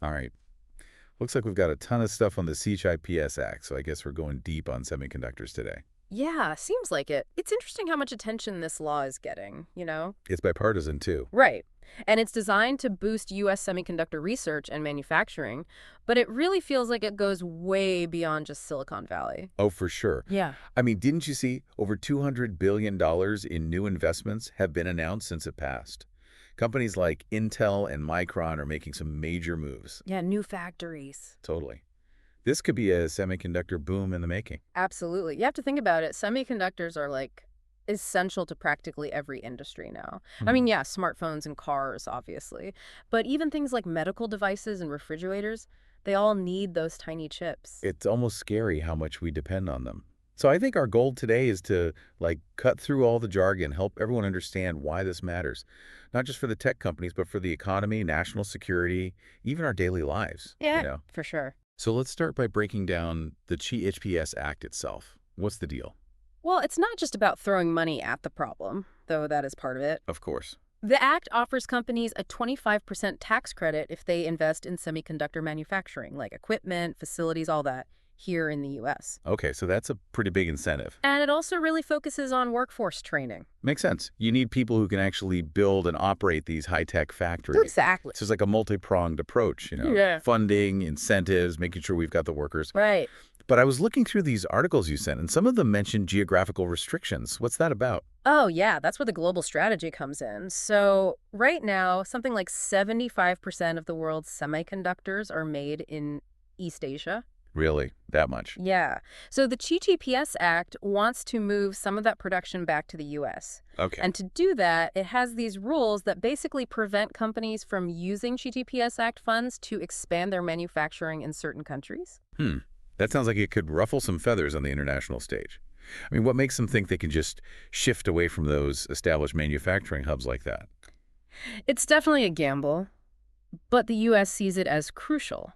All right. Looks like we've got a ton of stuff on the CHIPS Act, so I guess we're going deep on semiconductors today. Yeah, seems like it. It's interesting how much attention this law is getting? It's bipartisan, too. Right. And it's designed to boost U.S. semiconductor research and manufacturing, but it really feels like it goes way beyond just Silicon Valley. Oh, for sure. Yeah. I mean, didn't you see over $200 billion in new investments have been announced since it passed? Companies like Intel and Micron are making some major moves. Yeah, new factories. Totally. This could be a semiconductor boom in the making. Absolutely. You have to think about it. Semiconductors are like essential to practically every industry now. I mean, Hmm. yeah, smartphones and cars, obviously, but even things like medical devices and refrigerators, they all need those tiny chips. It's almost scary how much we depend on them. So I think our goal today is to cut through all the jargon, help everyone understand why this matters, not just for the tech companies, but for the economy, national security, even our daily lives, you Yeah, know. for sure. So let's start by breaking down the CHPS Act itself. What's the deal? Well, it's not just about throwing money at the problem, though that is part of it. Of course. The act offers companies a 25% tax credit if they invest in semiconductor manufacturing, like equipment, facilities, all that, here in the US. Okay, so that's a pretty big incentive. And it also really focuses on workforce training. Makes sense. You need people who can actually build and operate these high-tech factories. Exactly. So it's like a multi-pronged approach, Yeah. funding, incentives, making sure we've got the workers. Right. But I was looking through these articles you sent, and some of them mentioned geographical restrictions. What's that about? Oh, yeah, that's where the global strategy comes in. So, right now, something like 75% of the world's semiconductors are made in East Asia. Really? That much? Yeah. So the CHIPS Act wants to move some of that production back to the US. Okay. And to do that, it has these rules that basically prevent companies from using CHIPS Act funds to expand their manufacturing in certain countries. Hmm. That sounds like it could ruffle some feathers on the international stage. I mean, what makes them think they can just shift away from those established manufacturing hubs like that? It's definitely a gamble, but the US sees it as crucial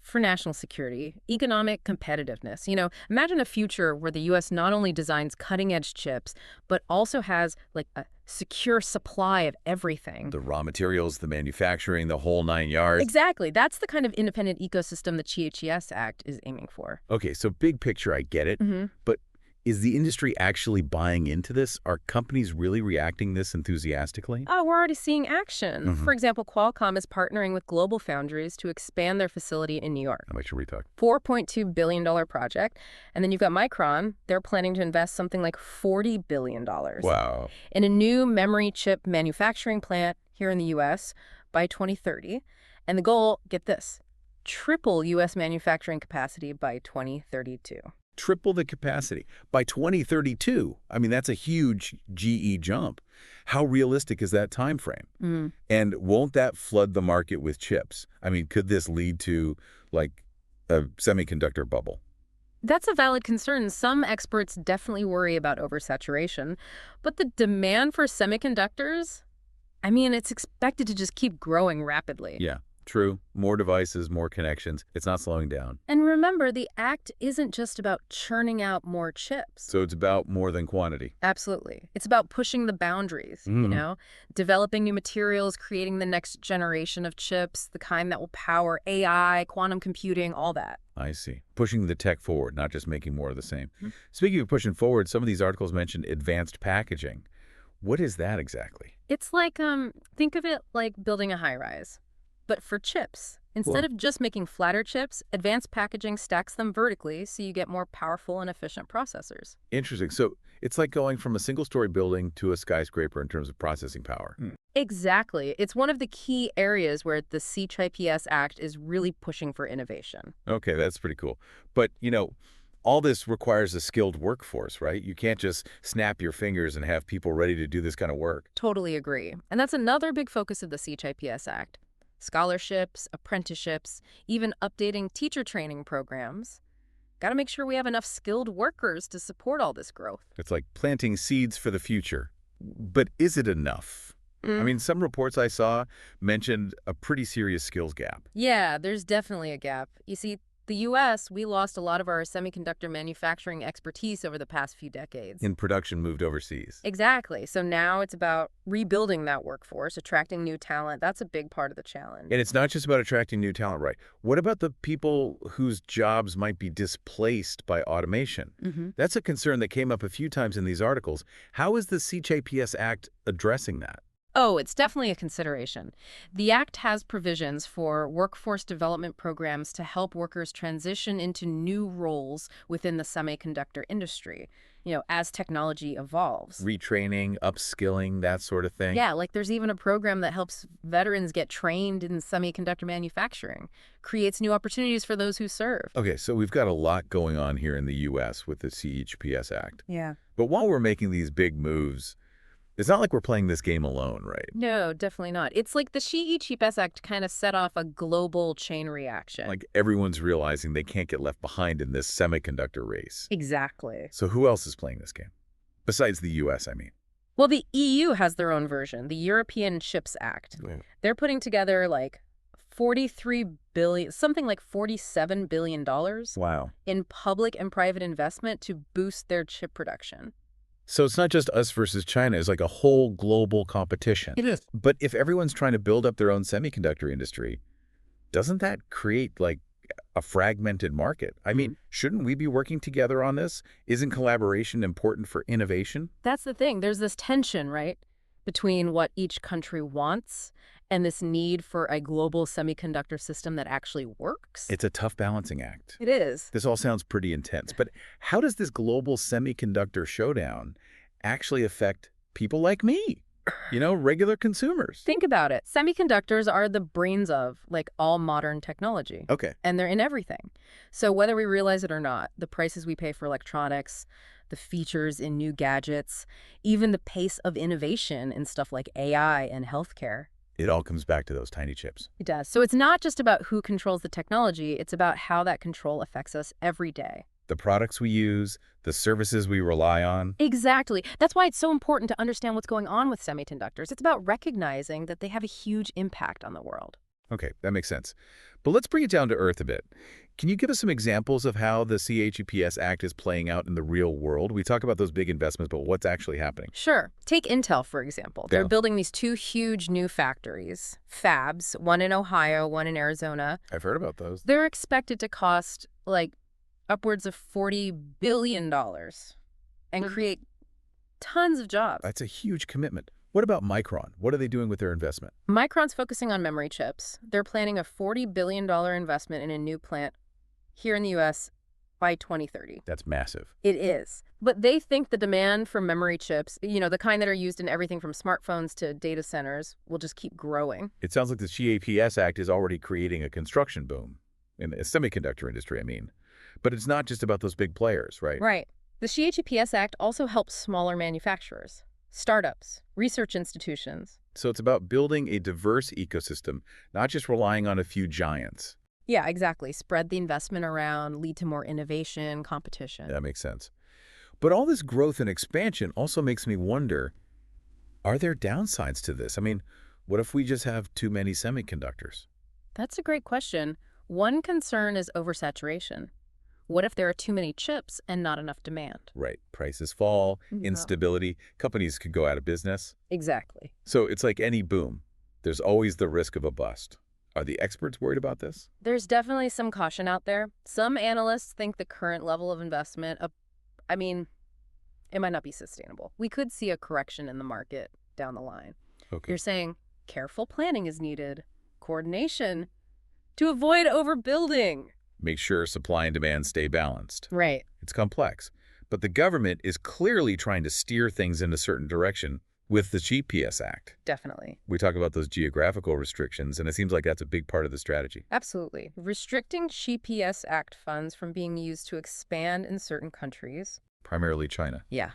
for national security, economic competitiveness. Imagine a future where the US not only designs cutting-edge chips, but also has like a secure supply of everything. The raw materials, the manufacturing, the whole 9 yards. Exactly. That's the kind of independent ecosystem the CHES Act is aiming for. Okay, so big picture, I get it. Hmm. But is the industry actually buying into this? Are companies really reacting this enthusiastically? Oh, we're already seeing action. Mm-hmm. For example, Qualcomm is partnering with Global Foundries to expand their facility in New York. How much are we talking? $4.2 billion project. And then you've got Micron. They're planning to invest something like $40 billion Wow. in a new memory chip manufacturing plant here in the U.S. by 2030. And the goal, get this, triple U.S. manufacturing capacity by 2032. Triple the capacity by 2032. I mean, that's a huge GE jump. How realistic is that time frame? Mm. And won't that flood the market with chips? I mean, could this lead to like a semiconductor bubble? That's a valid concern. Some experts definitely worry about oversaturation. But the demand for semiconductors, I mean, it's expected to just keep growing rapidly. Yeah, true. More devices, more connections. It's not slowing down. And remember, the act isn't just about churning out more chips. So it's about more than quantity. Absolutely. It's about pushing the boundaries, Mhm. developing new materials, creating the next generation of chips, the kind that will power AI, quantum computing, all that. I see. Pushing the tech forward, not just making more of the same. Mhm. Speaking of pushing forward, some of these articles mentioned advanced packaging. What is that exactly? It's like, think of it like building a high rise, but for chips. Instead Well, of just making flatter chips, advanced packaging stacks them vertically so you get more powerful and efficient processors. interesting. So it's like going from a single-story building to a skyscraper in terms of processing power. Exactly. It's one of the key areas where the CHIPS Act is really pushing for innovation. Okay, that's pretty cool. But, all this requires a skilled workforce, right? You can't just snap your fingers and have people ready to do this kind of work. Totally agree. And that's another big focus of the CHIPS Act. Scholarships, apprenticeships, even updating teacher training programs. Got to make sure we have enough skilled workers to support all this growth. It's like planting seeds for the future. But is it enough? I mean, some reports I saw mentioned a pretty serious skills gap. Yeah, there's definitely a gap. You see, the the U.S., we lost a lot of our semiconductor manufacturing expertise over the past few decades. In production moved overseas. Exactly. So now it's about rebuilding that workforce, attracting new talent. That's a big part of the challenge. And it's not just about attracting new talent, right? What about the people whose jobs might be displaced by automation? That's a concern that came up a few times in these articles. How is the CHIPS Act addressing that? Oh, it's definitely a consideration. The Act has provisions for workforce development programs to help workers transition into new roles within the semiconductor industry, as technology evolves. Retraining, upskilling, that sort of thing? Yeah, like there's even a program that helps veterans get trained in semiconductor manufacturing, creates new opportunities for those who serve. Okay, so we've got a lot going on here in the U.S. with the CHIPS Act. Yeah. But while we're making these big moves, it's not like we're playing this game alone, right? No, definitely not. It's like the CHIPS Act kind of set off a global chain reaction. Like everyone's realizing they can't get left behind in this semiconductor race. Exactly. So who else is playing this game? Besides the U.S., I mean. Well, the EU has their own version, the European Chips Act. Yeah. They're putting together like 43 billion, something like $47 billion Wow. in public and private investment to boost their chip production. So it's not just us versus China. It's like a whole global competition. It is. But if everyone's trying to build up their own semiconductor industry, doesn't that create like a fragmented market? I mean, shouldn't we be working together on this? Isn't collaboration important for innovation? That's the thing. There's this tension, right, between what each country wants and this need for a global semiconductor system that actually works. It's a tough balancing act. It is. This all sounds pretty intense, but how does this global semiconductor showdown actually affect people like me? Regular consumers. Think about it. Semiconductors are the brains of, like, all modern technology. Okay. And they're in everything. So whether we realize it or not, the prices we pay for electronics, the features in new gadgets, even the pace of innovation in stuff like AI and healthcare. It all comes back to those tiny chips. It does. So it's not just about who controls the technology, it's about how that control affects us every day. The products we use, the services we rely on. Exactly. That's why it's so important to understand what's going on with semiconductors. It's about recognizing that they have a huge impact on the world. Okay, that makes sense. But let's bring it down to earth a bit. Can you give us some examples of how the CHIPS Act is playing out in the real world? We talk about those big investments, but what's actually happening? Sure. Take Intel, for example. They're Yeah. building these two huge new factories, fabs, one in Ohio, one in Arizona. I've heard about those. They're expected to cost like upwards of $40 billion and create tons of jobs. That's a huge commitment. What about Micron? What are they doing with their investment? Micron's focusing on memory chips. They're planning a $40 billion investment in a new plant here in the U.S. by 2030. That's massive. It is. But they think the demand for memory chips, the kind that are used in everything from smartphones to data centers, will just keep growing. It sounds like the CHIPS Act is already creating a construction boom in the semiconductor industry, I mean. But it's not just about those big players, right? Right. The CHIPS Act also helps smaller manufacturers, startups, research institutions. So it's about building a diverse ecosystem, not just relying on a few giants. Yeah, exactly. Spread the investment around, lead to more innovation, competition. That makes sense. But all this growth and expansion also makes me wonder, are there downsides to this? I mean, what if we just have too many semiconductors? That's a great question. One concern is oversaturation. What if there are too many chips and not enough demand? Right. Prices fall, Yeah. instability, companies could go out of business. Exactly. So it's like any boom. There's always the risk of a bust. Are the experts worried about this? There's definitely some caution out there. Some analysts think the current level of investment, it might not be sustainable. We could see a correction in the market down the line. Okay. You're saying careful planning is needed, coordination to avoid overbuilding. Make sure supply and demand stay balanced. Right. It's complex. But the government is clearly trying to steer things in a certain direction with the CHIPS Act. Definitely. We talk about those geographical restrictions, and it seems like that's a big part of the strategy. Absolutely. Restricting CHIPS Act funds from being used to expand in certain countries. Primarily China. Yeah.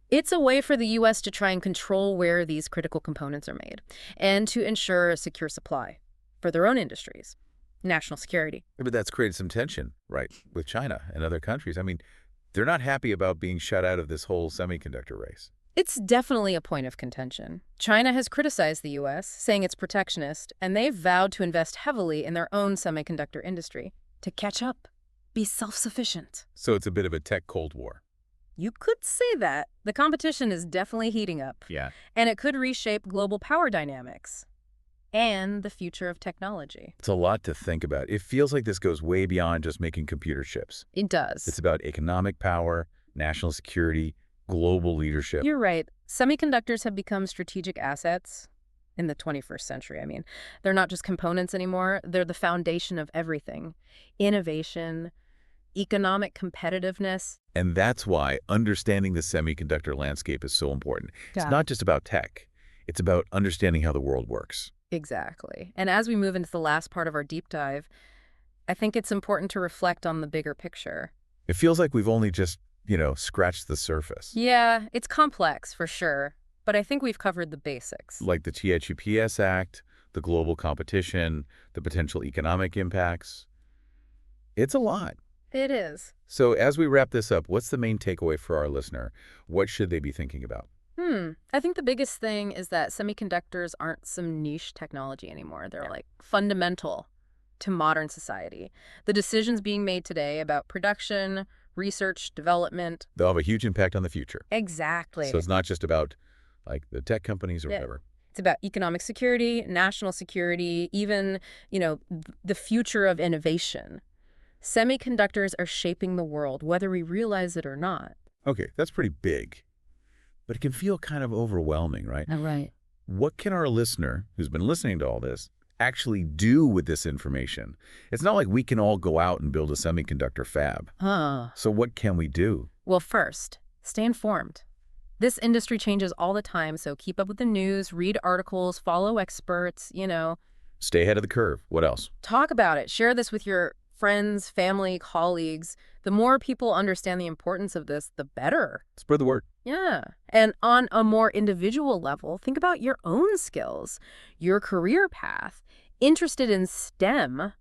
It's a way for the U.S. to try and control where these critical components are made and to ensure a secure supply for their own industries. National security. But that's created some tension, right, with China and other countries. I mean, they're not happy about being shut out of this whole semiconductor race. It's definitely a point of contention. China has criticized the U.S., saying it's protectionist, and they've vowed to invest heavily in their own semiconductor industry. to catch up, be self-sufficient. So it's a bit of a tech Cold War. You could say that. The competition is definitely heating up. Yeah. And it could reshape global power dynamics and the future of technology. It's a lot to think about. It feels like this goes way beyond just making computer chips. It does. It's about economic power, national security, global leadership. You're right. Semiconductors have become strategic assets in the 21st century. I mean, they're not just components anymore. They're the foundation of everything. Innovation, economic competitiveness. And that's why understanding the semiconductor landscape is so important. Yeah. It's not just about tech. It's about understanding how the world works. Exactly. And as we move into the last part of our deep dive, I think it's important to reflect on the bigger picture. It feels like we've only just, scratched the surface. Yeah, it's complex for sure, but I think we've covered the basics. Like the TIUPS Act, the global competition, the potential economic impacts. It's a lot. It is. So as we wrap this up, what's the main takeaway for our listener? What should they be thinking about? I think the biggest thing is that semiconductors aren't some niche technology anymore. They're like fundamental to modern society. The decisions being made today about production, research, development. They'll have a huge impact on the future. Exactly. So it's not just about the tech companies or whatever. It's about economic security, national security, even, the future of innovation. Semiconductors are shaping the world, whether we realize it or not. Okay, that's pretty big. But it can feel kind of overwhelming, right? Right. What can our listener, who's been listening to all this, actually do with this information? It's not like we can all go out and build a semiconductor fab. So what can we do? Well, first, stay informed. This industry changes all the time, so keep up with the news, read articles, follow experts, Stay ahead of the curve. What else? Talk about it. Share this with your friends, family, colleagues. The more people understand the importance of this, the better. Spread the word. Yeah. And on a more individual level, think about your own skills, your career path. Interested in STEM,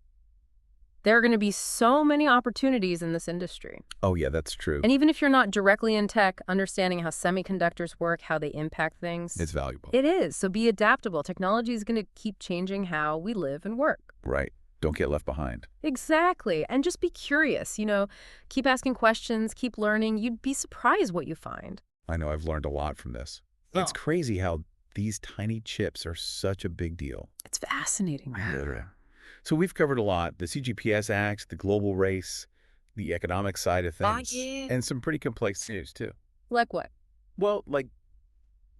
there are going to be so many opportunities in this industry. Oh, yeah, that's true. And even if you're not directly in tech, understanding how semiconductors work, how they impact things. It's valuable. It is. So be adaptable. Technology is going to keep changing how we live and work. Right. Don't get left behind. Exactly. And just be curious, keep asking questions, keep learning. You'd be surprised what you find. I know I've learned a lot from this. It's crazy how these tiny chips are such a big deal. It's fascinating. So we've covered a lot. The CGPS Act, the global race, the economic side of things, and some pretty complex news too. Like what? Well, like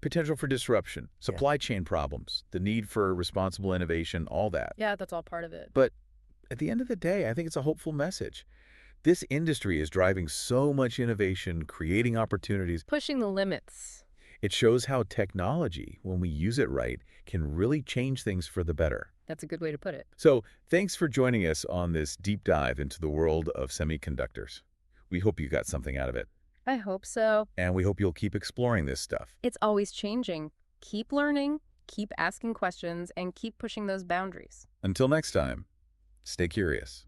potential for disruption, supply chain problems, the need for responsible innovation, all that. Yeah, that's all part of it. But at the end of the day, I think it's a hopeful message. This industry is driving so much innovation, creating opportunities. Pushing the limits. It shows how technology, when we use it right, can really change things for the better. That's a good way to put it. So thanks for joining us on this deep dive into the world of semiconductors. We hope you got something out of it. I hope so. And we hope you'll keep exploring this stuff. It's always changing. Keep learning, keep asking questions, and keep pushing those boundaries. Until next time, stay curious.